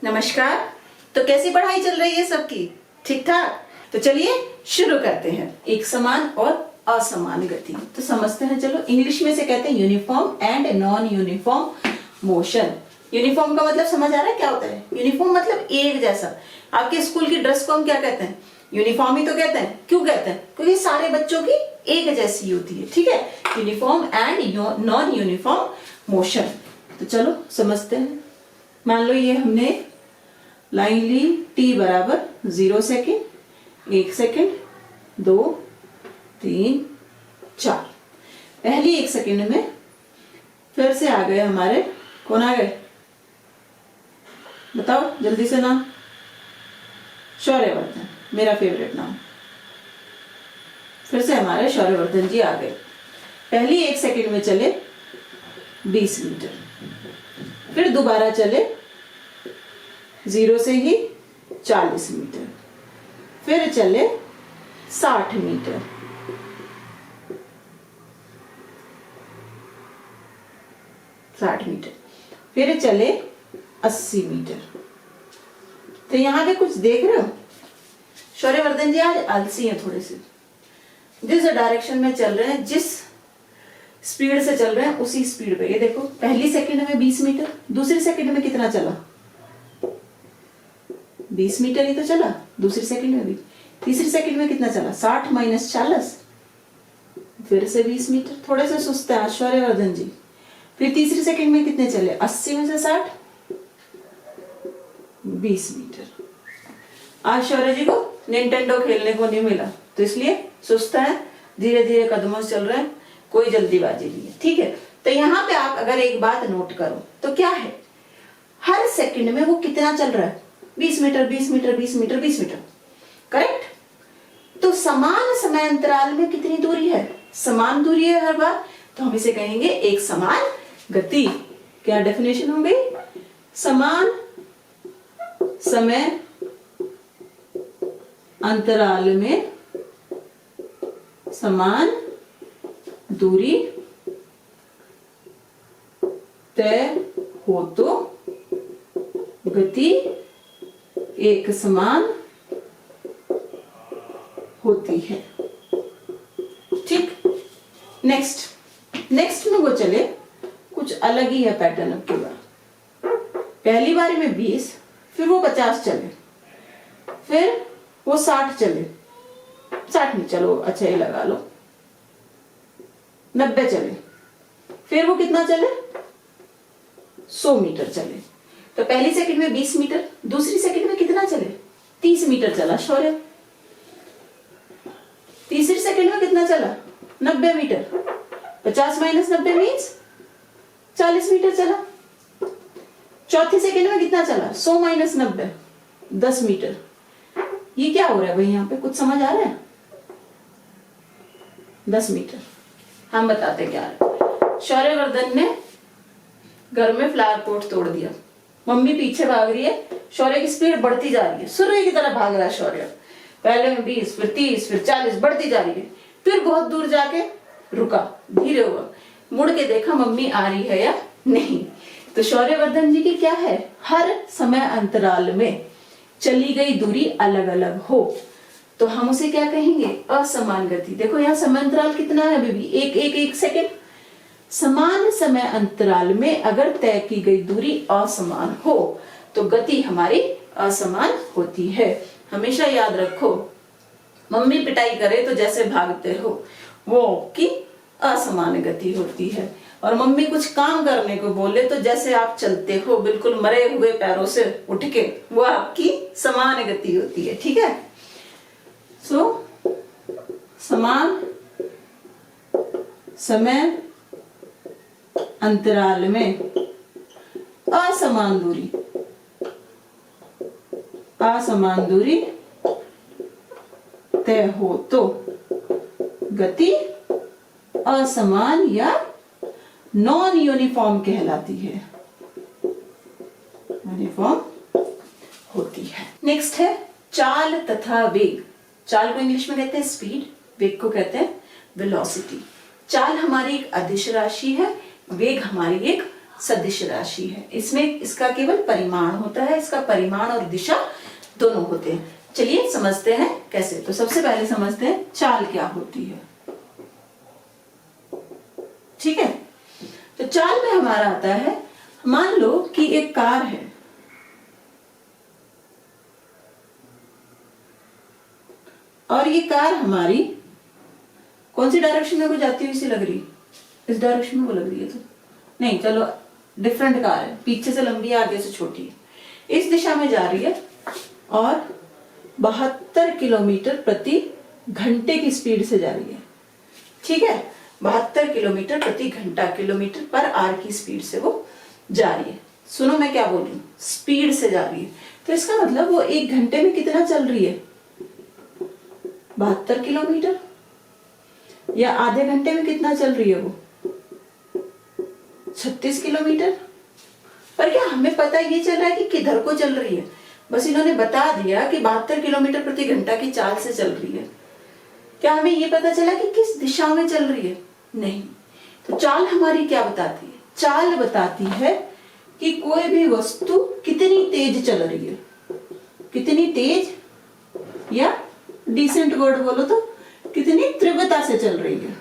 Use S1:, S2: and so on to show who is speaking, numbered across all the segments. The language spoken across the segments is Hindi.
S1: नमस्कार। तो कैसी पढ़ाई चल रही है सबकी? ठीक ठाक? तो चलिए शुरू करते हैं। एक समान और असमान गति तो समझते हैं। चलो, इंग्लिश में से कहते हैं uniform and non uniform motion. Uniform का मतलब समझ आ रहा है क्या होता है? यूनिफॉर्म मतलब एक जैसा। आपके स्कूल की ड्रेस को हम क्या कहते हैं? यूनिफॉर्म ही तो कहते हैं। क्यों कहते हैं? क्योंकि सारे बच्चों की एक जैसी होती है। ठीक है, uniform and non uniform motion. तो चलो समझते हैं। मान लो ये हमने लाइन ली, t बराबर 0 सेकेंड, 1 सेकेंड, 2, 3, 4। पहली 1 सेकेंड में फिर से आ गए हमारे, कौन आ गए बताओ जल्दी से नाम? शौर्यवर्धन, मेरा फेवरेट नाम। फिर से हमारे शौर्यवर्धन जी आ गए। पहली 1 सेकेंड में चले 20 मीटर, फिर दोबारा चले 0 से ही 40 मीटर, फिर चले 60 मीटर, फिर चले 80 मीटर। तो यहां पे कुछ देख रहे हो? शौर्यवर्धन जी आज आलसी हैं थोड़े से। जिस डायरेक्शन में चल रहे हैं, जिस स्पीड से चल रहे हैं, उसी स्पीड पे। ये देखो, पहली सेकंड में 20 मीटर, दूसरी सेकंड में कितना चला? 20 मीटर ही तो चला दूसरी सेकंड में भी। तीसरी सेकंड में कितना चला? 60 माइनस 40, फिर से 20 मीटर। थोड़े से सुस्त है शौर्यवर्धन जी। फिर तीसरी सेकंड में कितने चले? 80 में से 60, 20 मीटर। आज शौर्य जी को निंटेंडो खेलने को नहीं मिला, तो इसलिए सुस्त है, धीरे धीरे कदमों से चल रहे हैं, कोई जल्दीबाजी नहीं है। ठीक है, तो यहाँ पे आप अगर एक बात नोट करो तो क्या है, हर सेकंड में वो कितना चल रहा है? 20 metre, 20 metre, 20 metre, 20 metre. Correct? तो समान समय अंतराल में कितनी दूरी है? समान दूरी है हर बार, तो हम इसे कहेंगे एक समान गति। क्या डेफिनेशन हो गई? समान समय अंतराल में समान दूरी तय हो तो गति एक समान होती है। ठीक, नेक्स्ट में वो चले कुछ अलग ही है पैटर्न। अब की बार पहली बारी में 20, फिर वो 50 चले, फिर वो 60 चले, 60 नहीं, चलो अच्छा ये लगा लो 90 चले, फिर वो कितना चले? 100 मीटर चले। तो पहली सेकंड में 20 मीटर, दूसरी सेकंड में कितना चले? 30 मीटर चला शौर्य। तीसरी सेकंड में कितना चला? 90 मीटर। 50 माइनस 90 मीन्स 40 मीटर चला। चौथी सेकंड में कितना चला? 100 माइनस 90, 10 मीटर। ये क्या हो रहा है भाई? यहाँ पे कुछ समझ आ रहा है? 10 मीटर। हम बताते क्या है। शौर्यवर्धन ने घर में फ्लावर पॉट तोड़ दिया, मम्मी पीछे भाग रही है, शौर्य की स्पीड बढ़ती जा रही है, सूर्य की तरह भाग रहा है शौर्य। पहले में 20, फिर 30, फिर 40, बढ़ती जा रही है। फिर बहुत दूर जाके रुका, धीरे हुआ, मुड़ के देखा मम्मी आ रही है या नहीं। तो शौर्यवर्धन जी की क्या है? हर समय अंतराल में चली गई दूरी अलग अलग हो तो हम उसे क्या कहेंगे? असमान गति। देखो यहाँ समय अंतराल कितना है बेबी? एक सेकेंड। समान समय अंतराल में अगर तय की गई दूरी असमान हो तो गति हमारी असमान होती है। हमेशा याद रखो, मम्मी पिटाई करे तो जैसे भागते हो वो की असमान गति होती है, और मम्मी कुछ काम करने को बोले तो जैसे आप चलते हो बिल्कुल मरे हुए पैरों से उठ के, वो आपकी समान गति होती है। ठीक है, सो समान समय अंतराल में असमान दूरी तय हो तो गति असमान या नॉन यूनिफॉर्म कहलाती है, यूनिफॉर्म होती है। नेक्स्ट है चाल तथा वेग। चाल को इंग्लिश में कहते हैं स्पीड, वेग को कहते हैं वेलोसिटी। चाल हमारी एक अदिश राशि है, वेग हमारी एक सदिश राशि है। इसमें इसका केवल परिमाण होता है, इसका परिमाण और दिशा दोनों होते हैं। चलिए समझते हैं कैसे। तो सबसे पहले समझते हैं चाल क्या होती है। ठीक है, तो चाल में हमारा आता है, मान लो कि एक कार है और ये कार हमारी कौन सी डायरेक्शन में को जाती हुई सी लग रही, इस डायरेक्शन में वो लग रही है, तो नहीं चलो डिफरेंट कार है, पीछे से लंबी है आगे से छोटी है, इस दिशा में जा रही है और 72 किलोमीटर प्रति घंटे की स्पीड से जा रही है। ठीक है, 72 किलोमीटर प्रति घंटा, किलोमीटर पर आवर की स्पीड से वो जा रही है। सुनो मैं क्या बोल रही हूँ, स्पीड से जा रही है, तो इसका मतलब वो 1 घंटे में कितना चल रही है, 72 किलोमीटर। या आधे घंटे में कितना चल रही है वो, 36 किलोमीटर। पर क्या हमें पता ये चल रहा है कि किधर को चल रही है, बस इन्होंने बता दिया कि 72 किलोमीटर प्रति घंटा की चाल से चल रही है। क्या हमें ये पता चला कि किस दिशा में चल रही है, नहीं। तो चाल हमारी क्या बताती है, चाल बताती है कि कोई भी वस्तु कितनी तेज चल रही है, कितनी तेज, या डिसेंट वर्ड बोलो तो कितनी तीव्रता से चल रही है,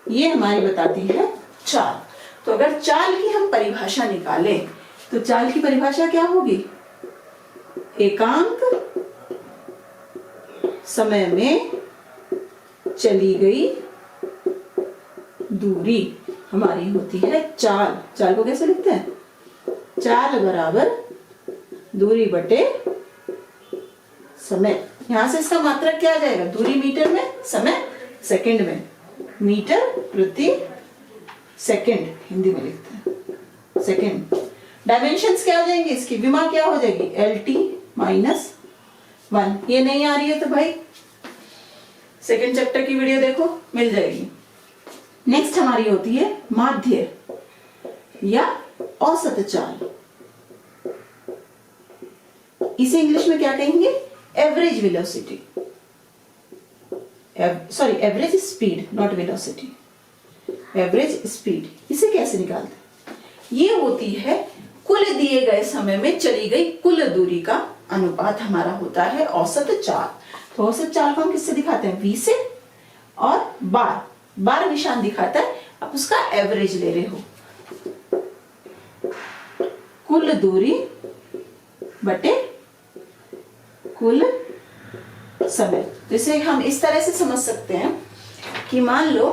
S1: ये हमारी बताती है चाल। तो अगर चाल की हम परिभाषा निकालें तो चाल की परिभाषा क्या होगी, एकांक समय में चली गई दूरी हमारी होती है चाल। चाल को कैसे लिखते हैं, चाल बराबर दूरी बटे समय। यहां से इसका मात्रक क्या आ जाएगा, दूरी मीटर में, समय सेकंड में, मीटर प्रति सेकंड हिंदी में लिखते हैं, सेकंड। डायमेंशंस क्या हो जाएंगे इसकी, विमा क्या हो जाएगी, LT - 1। ये नहीं आ रही है तो भाई सेकंड चैप्टर की वीडियो देखो, मिल जाएगी। नेक्स्ट हमारी होती है माध्य या औसत चाल। इसे इंग्लिश में क्या कहेंगे, average velocity, sorry average speed, not velocity, average speed. इसे कैसे निकालते हैं, ये होती है कुल दिए गए समय में चली गई कुल दूरी का अनुपात हमारा होता है औसत चाल। तो औसत चाल को हम किससे दिखाते हैं, V से, और बार निशान दिखाता है, आप उसका एवरेज ले रहे हो, कुल दूरी बटे कुल समय। जैसे हम इस तरह से समझ सकते हैं कि मान लो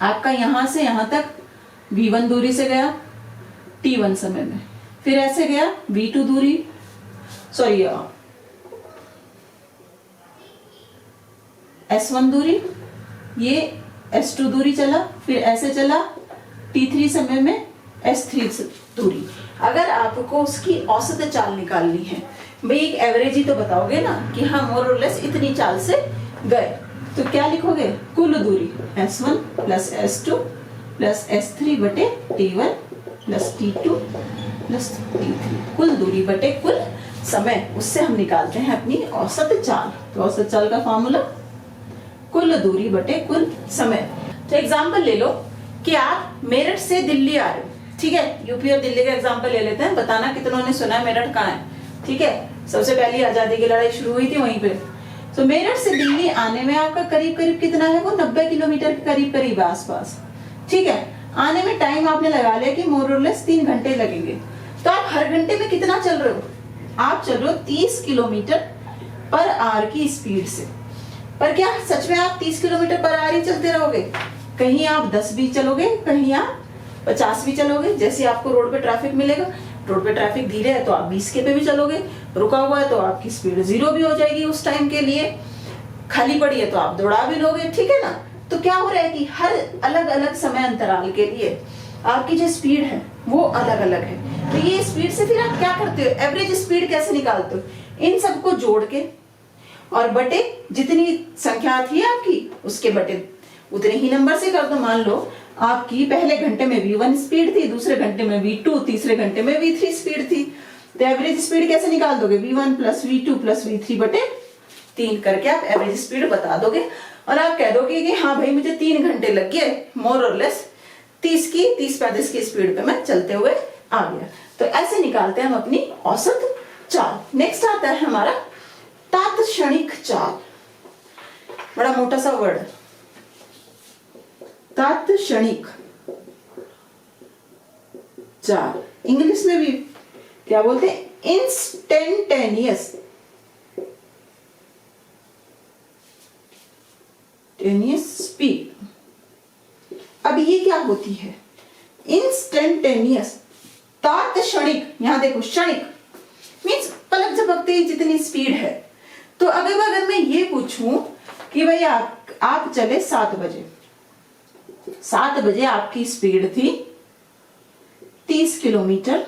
S1: आपका यहां से यहां तक V1 दूरी से गया T1 समय में, फिर ऐसे गया V2 दूरी, सॉरी S1 दूरी, ये S2 दूरी चला, फिर ऐसे चला T3 समय में S3 दूरी। अगर आपको उसकी औसत चाल निकालनी है, भाई एक एवरेज ही तो बताओगे ना कि हाँ मोर और लेस इतनी चाल से गए, तो क्या लिखोगे, कुल दूरी S1 plus S2 plus S3 बटे T1 plus T2 plus T3, कुल दूरी बटे कुल समय, उससे हम निकालते हैं अपनी औसत चाल। तो औसत चाल का फॉर्मूला कुल दूरी बटे कुल समय। तो एग्जाम्पल ले लो कि आप मेरठ से दिल्ली आ रहे हो, ठीक है, यूपी और दिल्ली का एग्जाम्पल ले लेते हैं, बताना कितनों ने सुना है मेरठ कहाँ है। ठीक है, सबसे पहली आजादी की लड़ाई शुरू हुई थी वहीं पे। तो मेरठ से दिल्ली आने में आपका करीब करीब कितना है, वो 90 किलोमीटर के करीब करीब आसपास। ठीक है, आने में टाइम आपने लगा लिया कि मोर और लेस 3 घंटे लगेंगे। तो आप हर घंटे में कितना चल रहे हो, आप चल रहे हो 30 किलोमीटर पर आवर की स्पीड से। पर क्या सच में आप 30 किलोमीटर पर आवर ही चलते रहोगे, कहीं आप 10 भी चलोगे, कहीं आप 50 भी चलोगे। जैसे आपको रोड पे ट्रैफिक मिलेगा, रोड पे ट्रैफिक धीरे है तो आप 20 के पे भी चलोगे, रुका हुआ है तो आपकी स्पीड 0 भी हो जाएगी उस टाइम के लिए, खाली पड़ी है तो आप दौड़ा भी लोगे। ठीक है ना, तो क्या हो रहा है कि हर अलग अलग समय अंतराल के लिए आपकी जो स्पीड है वो अलग अलग है। तो ये स्पीड से फिर आप क्या करते हो, एवरेज स्पीड कैसे निकालते हो, इन सबको जोड़ के और बटे जितनी संख्या थी आपकी उसके बटे उतने ही नंबर से कर दो। मान लो आपकी पहले घंटे में V1 स्पीड थी, दूसरे घंटे में V2, तीसरे घंटे में V3 स्पीड थी, तो एवरेज स्पीड कैसे निकाल दोगे, V1 plus V2 plus V3 बटे 3 करके आप एवरेज स्पीड बता दोगे। और आप कह दोगे कि हाँ भाई मुझे 3 घंटे लग गए मोर और लेस 30-35 की स्पीड पे मैं चलते हुए आ गया। तो ऐसे निकालते हैं हम अपनी औसत चाल। नेक्स्ट आता है हमारा तात्क्षणिक चाल। बड़ा मोटा सा वर्ड, तात्क्षणिक चाल। इंग्लिश में भी क्या बोलते हैं? Instantaneous speed. अब ये क्या होती है? इंस्टेंटेनियस, तात्क्षणिक। यहां देखो, क्षणिक मीन्स पलक झपकते ही जितनी स्पीड है। तो अगर मैं ये पूछूं कि भाई आप चले 7 बजे, 7 बजे आपकी स्पीड थी 30 किलोमीटर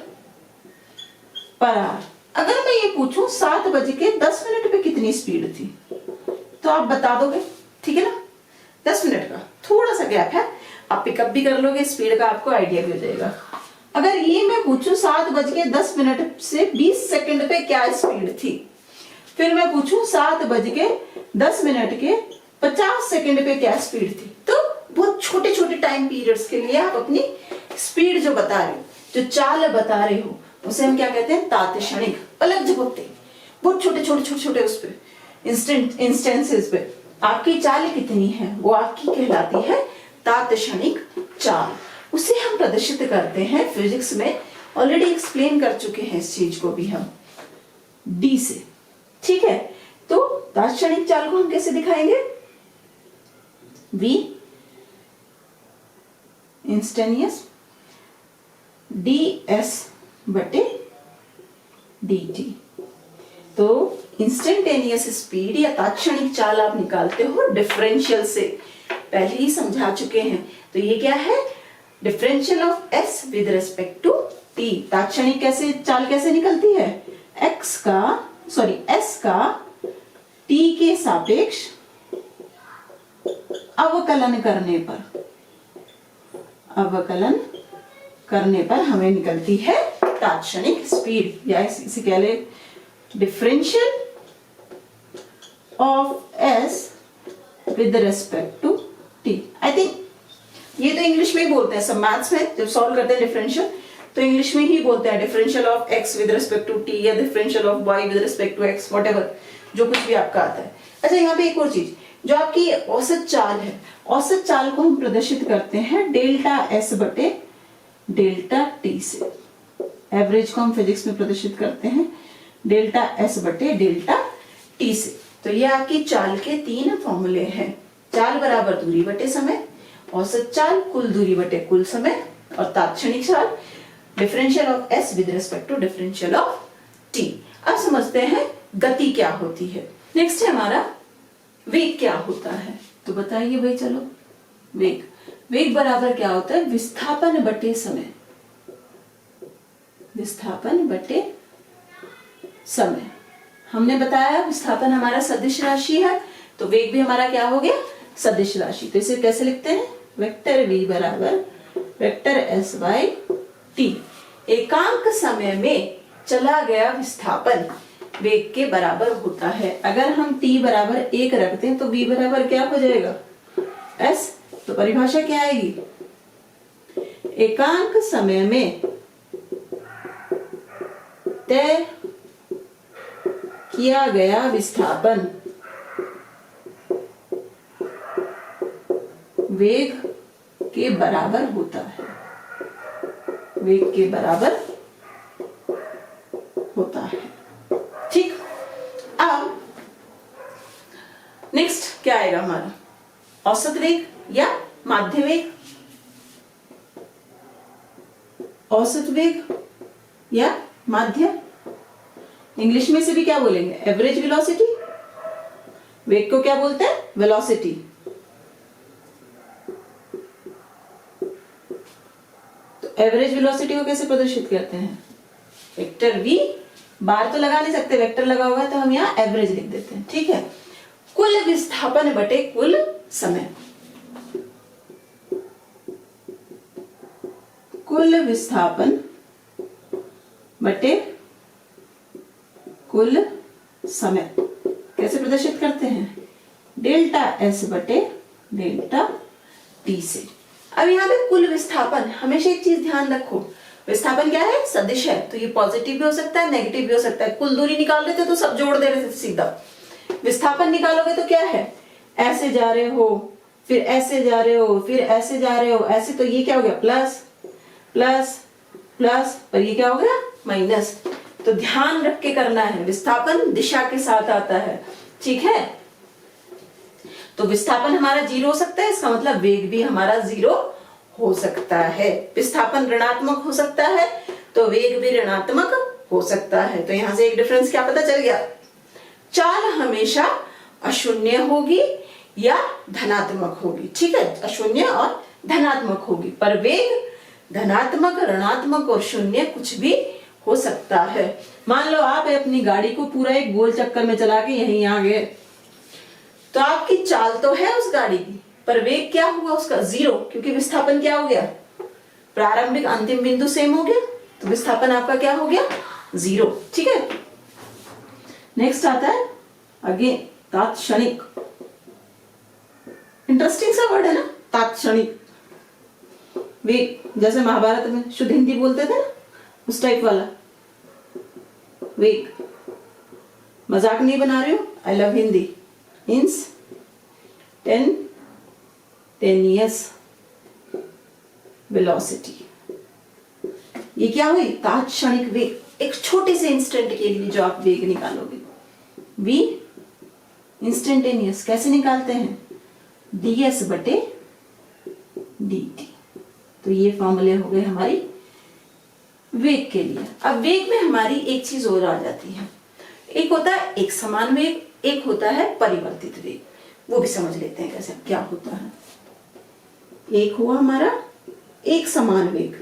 S1: पर आवर। अगर मैं ये पूछूं 7 बजे के 10 मिनट पे कितनी स्पीड थी, तो आप बता दोगे, ठीक है ना? 10 मिनट का थोड़ा सा गैप है, आप पिकअप भी कर लोगे, स्पीड का आपको आइडिया भी हो जाएगा। अगर ये मैं पूछूं 7 बज के 10 मिनट से 20 सेकंड पे क्या स्पीड थी, फिर मैं पूछूं 7 बज के 10 मिनट के 50 सेकंड पे क्या स्पीड थी, तो बहुत छोटे छोटे टाइम पीरियड्स के लिए आप अपनी स्पीड जो बता रहे हो, जो चाल बता रहे हो, उसे हम क्या कहते हैं? तात्क्षणिक। पलक झपकते बहुत छोटे उस पे इंस्टेंसेस पे आपकी चाल कितनी है, वो आपकी कहलाती है तात्क्षणिक चाल। उसे हम प्रदर्शित करते हैं फिजिक्स में, ऑलरेडी एक्सप्लेन कर चुके हैं इस चीज को भी हम डी से, ठीक है? तो तात्क्षणिक चाल को हम कैसे दिखाएंगे? v इंस्टेंटेनियस ds बटे dt। तो इंस्टेंटेनियस स्पीड या तात्क्षणिक चाल आप निकालते हो डिफरेंशियल से, पहले ही समझा चुके हैं। तो ये क्या है? Differential of s with respect to t। तात्क्षणिक चाल कैसे निकलती है? s का t के सापेक्ष अवकलन करने पर हमें निकलती है तात्क्षणिक स्पीड, या इसे कह ले differential of s with respect to t। I think ये तो इंग्लिश में ही बोलते हैं, सब मैथ्स में जब सॉल्व करते हैं डिफरेंशियल तो इंग्लिश में ही बोलते हैं, differential of x with respect to t या differential of y with respect to x, whatever जो कुछ भी आपका आता है। अच्छा, यहाँ पे एक और चीज, जो आपकी औसत चाल है, औसत चाल को हम प्रदर्शित करते हैं डेल्टा s बटे डेल्टा t से। एवरेज को हम फिजिक्स में प्रदर्शित करते हैं डेल्टा s बटे डेल्टा t से। तो ये आपकी चाल के 3 फॉर्मूले हैं। चाल बराबर दूरी बटे समय, औसत चाल कुल दूरी बटे कुल समय, और तात्क्षणिक चाल differential of s with respect to differential of t। अब समझते हैं गति क्या होती है। नेक्स्ट है हमारा वेग क्या होता है। तो बताइए भाई, चलो वेग बराबर क्या होता है? विस्थापन बटे समय, विस्थापन बटे समय। हमने बताया विस्थापन हमारा सदिश राशि है, तो वेग भी हमारा क्या हो गया? सदिश राशि। तो इसे कैसे लिखते हैं? वेक्टर v बराबर वेक्टर s बाई t। एकांक समय में चला गया विस्थापन वेग के बराबर होता है। अगर हम t बराबर 1 रखते हैं तो v बराबर क्या हो जाएगा? s। तो परिभाषा क्या आएगी? एकांक समय में तय किया गया विस्थापन वेग के बराबर होता है, वेग के बराबर होता है, ठीक। अब नेक्स्ट क्या आएगा हमारा? औसत वेग या माध्य वेग, औसत वेग या माध्य। इंग्लिश में से भी क्या बोलेंगे? Average velocity. वेग को क्या बोलते हैं? वेलोसिटी। तो एवरेज वेलोसिटी को कैसे प्रदर्शित करते हैं? वेक्टर v, बार तो लगा नहीं सकते, वेक्टर लगा हुआ है तो हम यहाँ एवरेज लिख देते हैं, ठीक है। कुल विस्थापन बटे कुल समय, कुल विस्थापन बटे कुल समय कैसे प्रदर्शित करते हैं? डेल्टा s बटे डेल्टा t से। अब यहाँ पे कुल विस्थापन, हमेशा एक चीज ध्यान रखो, विस्थापन क्या है, सदिश है, तो ये पॉजिटिव भी हो सकता है, नेगेटिव भी हो सकता है। कुल दूरी निकाल रहे थे तो सब जोड़ दे रहे थे सीधा, विस्थापन निकालोगे तो क्या है, ऐसे जा रहे हो, फिर ऐसे जा रहे हो, फिर ऐसे जा रहे हो, ऐसे, तो ये क्या हो गया, प्लस प्लस प्लस, पर ये क्या हो गया, माइनस। तो ध्यान रख के करना है, विस्थापन दिशा के साथ आता है, ठीक है। तो विस्थापन हमारा 0 हो सकता है, इसका मतलब वेग भी हमारा 0 हो सकता है। विस्थापन ऋणात्मक हो सकता है तो वेग भी ऋणात्मक हो सकता है। तो यहां से एक डिफरेंस क्या पता चल गया, चाल हमेशा अशून्य होगी या धनात्मक होगी, ठीक है, अशून्य और धनात्मक होगी, पर वेग धनात्मक, ऋणात्मक और शून्य कुछ भी हो सकता है। मान लो आप अपनी गाड़ी को पूरा एक गोल चक्कर में चला के यहीं आ गए, तो आपकी चाल तो है उस गाड़ी की, पर वेग क्या हुआ उसका, 0, क्योंकि विस्थापन क्या हो गया, प्रारंभिक अंतिम बिंदु सेम हो गया, तो विस्थापन आपका क्या हो गया, 0, ठीक है। नेक्स्ट आता है आगे तात्क्षणिक, इंटरेस्टिंग सा वर्ड है ना, तात्क्षणिक वेग, जैसे महाभारत में शुद्ध हिंदी बोलते थे ना, उस टाइप वाला वेग। मजाक नहीं बना रही हूं, I love Hindi. Instantaneous velocity, ये क्या हुई, तात्क्षणिक वेग, एक छोटे से इंस्टेंट के लिए जो आप वेग निकालोगे, वी इंस्टेंटेनियस कैसे निकालते हैं, ds बटे dt। तो ये फॉर्मूले हो गए हमारी वेग के लिए। अब वेग में हमारी एक चीज और आ जाती है, एक होता है एक समान वेग, एक होता है परिवर्तित वेग, वो भी समझ लेते हैं कैसे क्या होता है। एक हुआ हमारा एक समान वेग,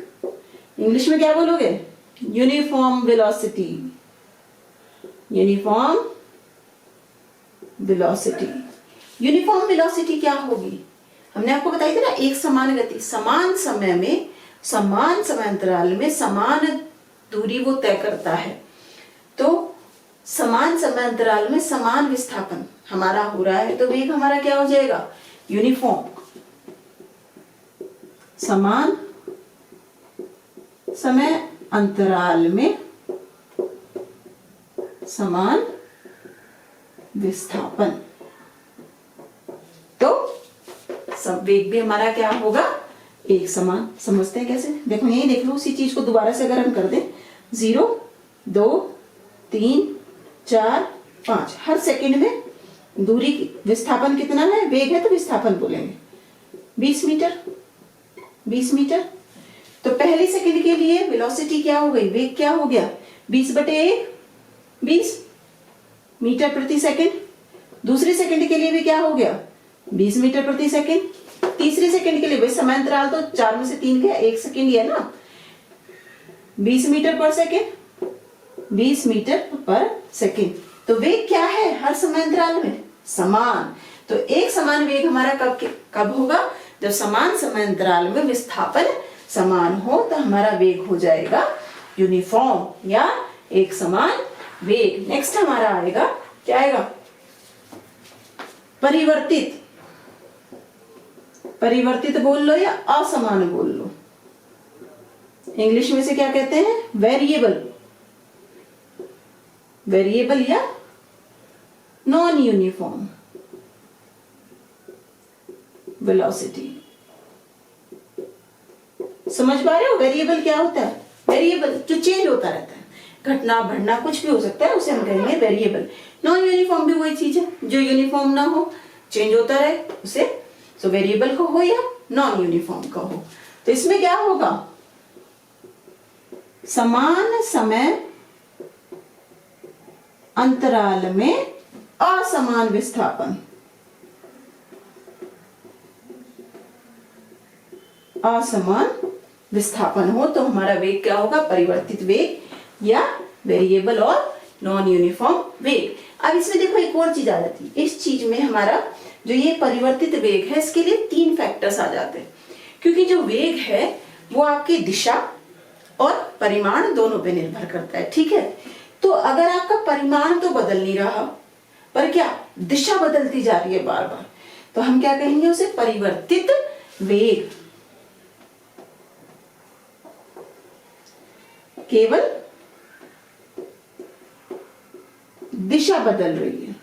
S1: इंग्लिश में क्या बोलोगे, uniform velocity, uniform velocity. Uniform velocity क्या होगी, हमने आपको बताई थी ना, एक समान गति, समान समय में, समान समयांतराल में समान दूरी वो तय करता है। तो समान समयांतराल में समान विस्थापन हमारा हो रहा है, तो वेग हमारा क्या हो जाएगा, यूनिफॉर्म, समान समय अंतराल में समान विस्थापन। तो सब वेग भी हमारा क्या होगा, एक समान। समझते हैं कैसे, देखो यही देख लो, उसी चीज को दोबारा से अगर हम कर दें, 0 2 3 4 5, हर सेकंड में दूरी विस्थापन कितना है, वेग है तो विस्थापन बोलेंगे 20 मीटर, 20 मीटर। तो पहली सेकंड के लिए वेलोसिटी क्या हो गई, वेग क्या हो गया, 20/1 20 मीटर प्रति सेकंड। दूसरी सेकंड के लिए भी क्या हो गया, 20 मीटर प्रति सेकंड। तीसरी सेकंड के लिए भाई समांतराल तो 4 में से 3 गया, 1 सेकंड ही है ना, 20 मीटर पर सेकंड, 20 मीटर पर सेकंड। तो वेग क्या है हर समांतराल में, समान। तो एक समान वेग हमारा कब होगा, जब समान समांतराल में विस्थापन समान हो, तो हमारा वेग हो जाएगा यूनिफॉर्म या एक समान वेग। नेक्स्ट हमारा आएगा, क्या आएगा, परिवर्तित। परिवर्तित बोल लो या असमान बोल लो, इंग्लिश में से क्या कहते हैं, वेरिएबल, वेरिएबल या नॉन यूनिफॉर्म वेलोसिटी। समझ पा रहे हो, वेरिएबल क्या होता है, वेरिएबल जो चेंज होता रहता है, घटना बढ़ना कुछ भी हो सकता है, उसे हम कहेंगे वेरिएबल। नॉन यूनिफॉर्म भी वही चीज है, जो यूनिफॉर्म ना हो, चेंज होता रहे, उसे तो वेरिएबल को हो या नॉन यूनिफॉर्म का हो। तो इसमें क्या होगा, समान समय अंतराल में असमान विस्थापन, असमान विस्थापन हो, तो हमारा वेग क्या होगा, परिवर्तित वेग या वेरिएबल और नॉन यूनिफॉर्म वेग। अब इसमें देखो एक और चीज आ जाती है, इस चीज में हमारा जो ये परिवर्तित वेग है, इसके लिए 3 फैक्टर्स आ जाते हैं, क्योंकि जो वेग है वो आपकी दिशा और परिमाण दोनों पे निर्भर करता है, ठीक है। तो अगर आपका परिमाण तो बदल नहीं रहा, पर क्या दिशा बदलती जा रही है बार बार, तो हम क्या कहेंगे उसे, परिवर्तित वेग। केवल दिशा बदल रही है।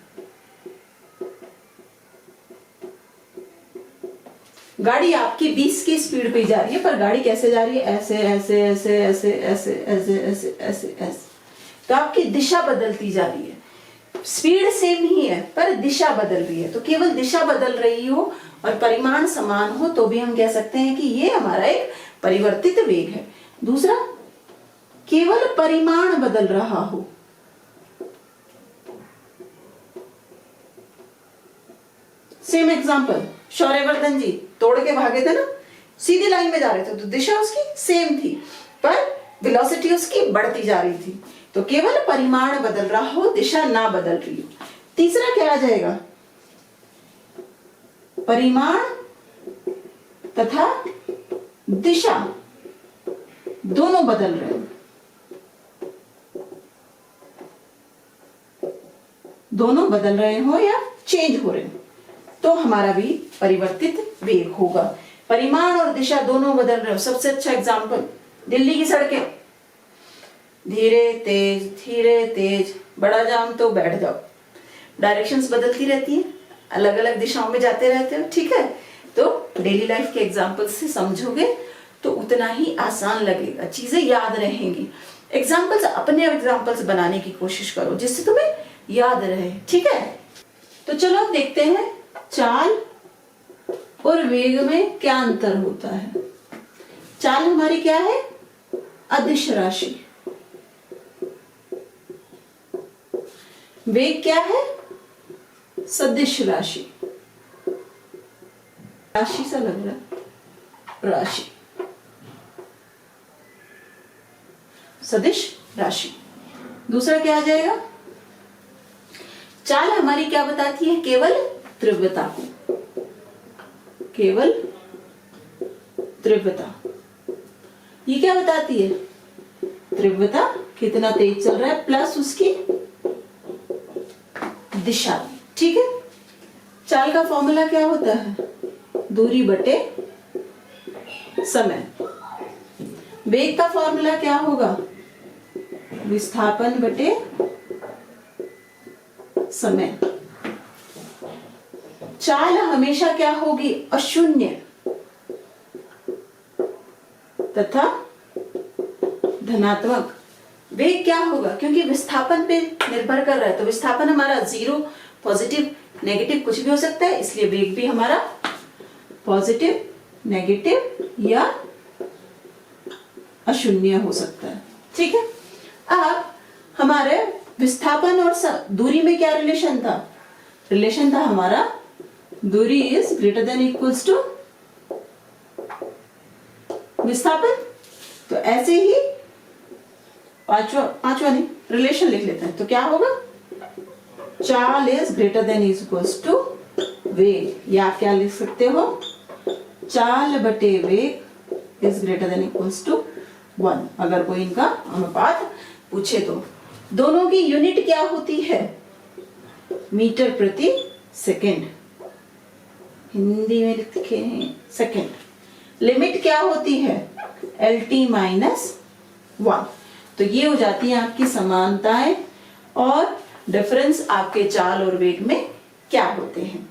S1: गाड़ी आपकी 20 की स्पीड पे जा रही है, पर गाड़ी कैसे जा रही है? ऐसे ऐसे ऐसे ऐसे ऐसे ऐसे ऐसे ऐसे ऐसे। तो आपकी दिशा बदलती जा रही है। स्पीड सेम ही है पर दिशा बदल रही है। तो केवल दिशा बदल रही हो और परिमाण समान हो तो भी हम कह सकते हैं कि ये हमारा एक परिवर्तित वेग है। दूसरा, केवल परिमाण बदल रहा हो। सेम एग्जांपल, शौर्यवर्धन जी तोड़ के भागे थे ना, सीधी लाइन में जा रहे थे तो दिशा उसकी सेम थी पर वेलोसिटी उसकी बढ़ती जा रही थी। तो केवल परिमाण बदल रहा हो, दिशा ना बदल रही हो। तीसरा क्या आ जाएगा? परिमाण तथा दिशा दोनों बदल रहे हो, दोनों बदल रहे हो या चेंज हो रहे हो, तो हमारा भी परिवर्तित वेग होगा। परिमाण और दिशा दोनों बदल रहे हो। सबसे अच्छा एग्जांपल, दिल्ली की सड़कें, धीरे तेज, बड़ा जाम तो बैठ जाओ। डायरेक्शंस बदलती रहती है, अलग अलग दिशाओं में जाते रहते हो, ठीक है। तो डेली लाइफ के एग्जांपल से समझोगे तो उतना ही आसान लगेगा, चीजें याद रहेंगी। एग्जांपल्स, अपने एग्जांपल्स बनाने की कोशिश करो जिससे तुम्हें याद रहे, ठीक है। तो चलो अब देखते हैं चाल और वेग में क्या अंतर होता है। चाल हमारी क्या है? अदिश राशि। वेग क्या है? सदिश राशि। राशि सा लग रहा है, राशि, सदिश राशि। दूसरा क्या आ जाएगा? चाल हमारी क्या बताती है? केवल तीव्रता को, केवल तीव्रता। ये क्या बताती है? तीव्रता कितना तेज चल रहा है प्लस उसकी दिशा, ठीक है। चाल का फॉर्मूला क्या होता है? दूरी बटे समय। वेग का फॉर्मूला क्या होगा? विस्थापन बटे समय। चाल हमेशा क्या होगी? अशून्य तथा धनात्मक। वेग क्या होगा? क्योंकि विस्थापन पे निर्भर कर रहा है, तो विस्थापन हमारा 0, पॉजिटिव, नेगेटिव कुछ भी हो सकता है, इसलिए वेग भी हमारा पॉजिटिव, नेगेटिव या अशून्य हो सकता है, ठीक है। अब हमारे विस्थापन और दूरी में क्या रिलेशन था? रिलेशन था हमारा दूरी is greater than equals to विस्थापन। तो ऐसे ही पांचवा नहीं, रिलेशन लिख लेते हैं। तो क्या होगा? चाल is greater than equals to वेग, या क्या लिख सकते हो? चाल बटे वेग is greater than equals to 1, अगर कोई इनका अनुपात पूछे तो। दोनों की यूनिट क्या होती है? मीटर प्रति सेकेंड, हिंदी में लिखे हैं सेकेंड। लिमिट क्या होती है? LT minus 1। तो ये हो जाती है आपकी समानताएं और डिफरेंस आपके चाल और वेग में क्या होते हैं।